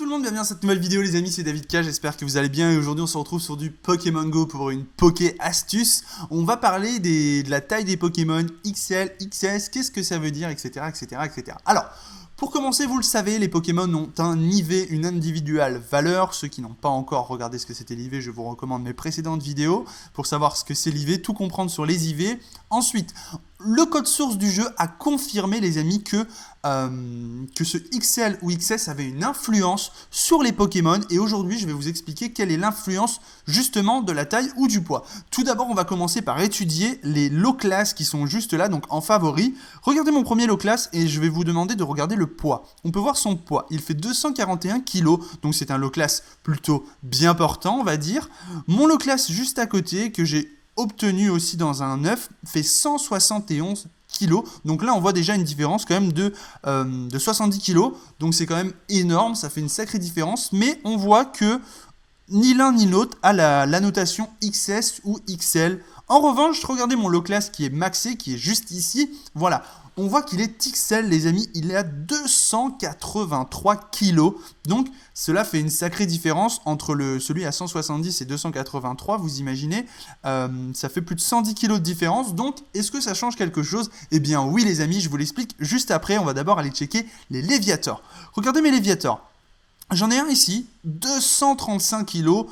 le monde, bienvenue dans cette nouvelle vidéo les amis, c'est David K, j'espère que vous allez bien et aujourd'hui on se retrouve sur du Pokémon Go pour une Poké Astuce. On va parler de la taille des Pokémon XL, XS, qu'est-ce que ça veut dire, etc. etc. Alors, pour commencer, vous le savez, les Pokémon ont un IV, une individuelle valeur. Ceux qui n'ont pas encore regardé ce que c'était l'IV, je vous recommande mes précédentes vidéos pour savoir ce que c'est l'IV, tout comprendre sur les IV. Ensuite, le code source du jeu a confirmé, les amis, que ce XL ou XS avait une influence sur les Pokémon. Et aujourd'hui, je vais vous expliquer quelle est l'influence justement de la taille ou du poids. Tout d'abord, on va commencer par étudier les low class qui sont juste là, donc en favori. Regardez mon premier low class et je vais vous demander de regarder le poids. On peut voir son poids. Il fait 241 kg, donc c'est un low class plutôt bien portant, on va dire. Mon low class juste à côté, que j'ai obtenu aussi dans un 9, fait 171 kg. Donc là, on voit déjà une différence quand même de 70 kg. Donc c'est quand même énorme, ça fait une sacrée différence. Mais on voit que ni l'un ni l'autre a la notation XS ou XL. En revanche, regardez mon low class qui est maxé, qui est juste ici. Voilà, on voit qu'il est XL, les amis. Il est à 283 kg. Donc, cela fait une sacrée différence entre celui à 170 et 283. Vous imaginez, ça fait plus de 110 kg de différence. Donc, est-ce que ça change quelque chose? Eh bien, oui, les amis, je vous l'explique juste après. On va d'abord aller checker les Léviators. Regardez mes Léviators. J'en ai un ici, 235 kg,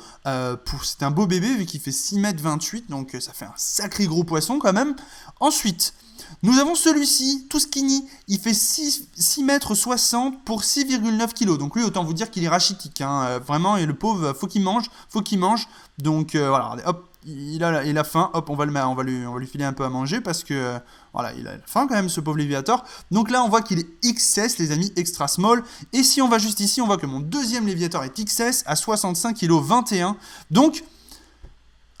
c'est un beau bébé vu qu'il fait 6,28 m, donc ça fait un sacré gros poisson quand même. Ensuite, nous avons celui-ci, tout skinny, il fait 6,60 m pour 6,9 kg, donc lui autant vous dire qu'il est rachitique, hein. Vraiment, et le pauvre, faut qu'il mange, donc voilà, hop. Il a faim, hop, on va lui filer un peu à manger parce que voilà, il a faim quand même ce pauvre Léviator. Donc là on voit qu'il est XS les amis, extra small. Et si on va juste ici, on voit que mon deuxième Léviator est XS à 65 kg 21. Donc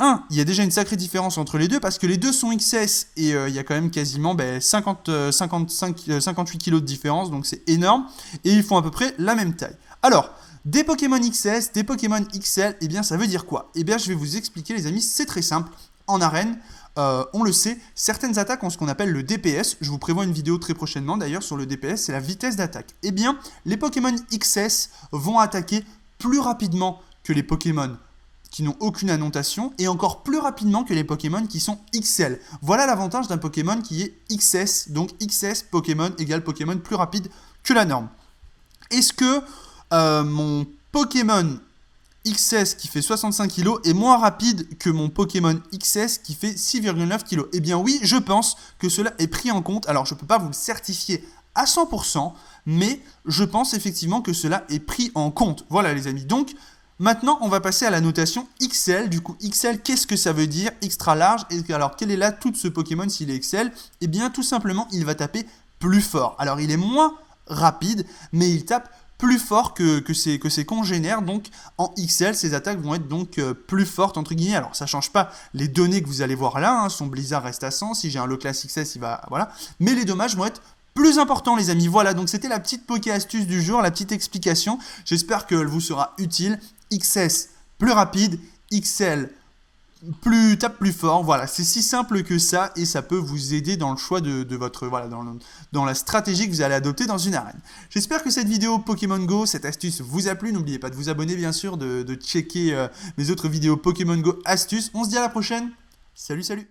il y a déjà une sacrée différence entre les deux parce que les deux sont XS et il y a quand même quasiment 58 kg de différence, donc c'est énorme. Et ils font à peu près la même taille. Alors, des Pokémon XS, des Pokémon XL, eh bien ça veut dire quoi? Eh bien je vais vous expliquer les amis, c'est très simple. En arène, on le sait, certaines attaques ont ce qu'on appelle le DPS. Je vous prévois une vidéo très prochainement d'ailleurs sur le DPS, c'est la vitesse d'attaque. Eh bien, les Pokémon XS vont attaquer plus rapidement que les Pokémon qui n'ont aucune annotation et encore plus rapidement que les Pokémon qui sont XL. Voilà l'avantage d'un Pokémon qui est XS, donc XS Pokémon égale Pokémon plus rapide que la norme. Est-ce que mon Pokémon XS qui fait 65 kg est moins rapide que mon Pokémon XS qui fait 6,9 kg? Eh bien oui, je pense que cela est pris en compte. Alors je ne peux pas vous le certifier à 100%, mais je pense effectivement que cela est pris en compte. Voilà les amis, donc maintenant on va passer à la notation XL. Du coup XL, qu'est-ce que ça veut dire? Extra large. Et alors quelle est la toute ce Pokémon s'il est XL? Eh bien tout simplement il va taper plus fort. Alors il est moins rapide, mais il tape plus fort que ses congénères, donc en XL, ses attaques vont être donc plus fortes, entre guillemets. Alors, ça ne change pas les données que vous allez voir là, hein. Son Blizzard reste à 100, si j'ai un low class XS, il va, voilà. Mais les dommages vont être plus importants, les amis. Voilà, donc c'était la petite Poké astuce du jour, la petite explication. J'espère qu'elle vous sera utile. XS, plus rapide, XL, tape plus fort. Voilà, c'est si simple que ça et ça peut vous aider dans le choix de votre, voilà, dans la stratégie que vous allez adopter dans une arène. J'espère que cette vidéo Pokémon Go, cette astuce vous a plu. N'oubliez pas de vous abonner bien sûr, de checker mes autres vidéos Pokémon Go astuces. On se dit à la prochaine. Salut, salut.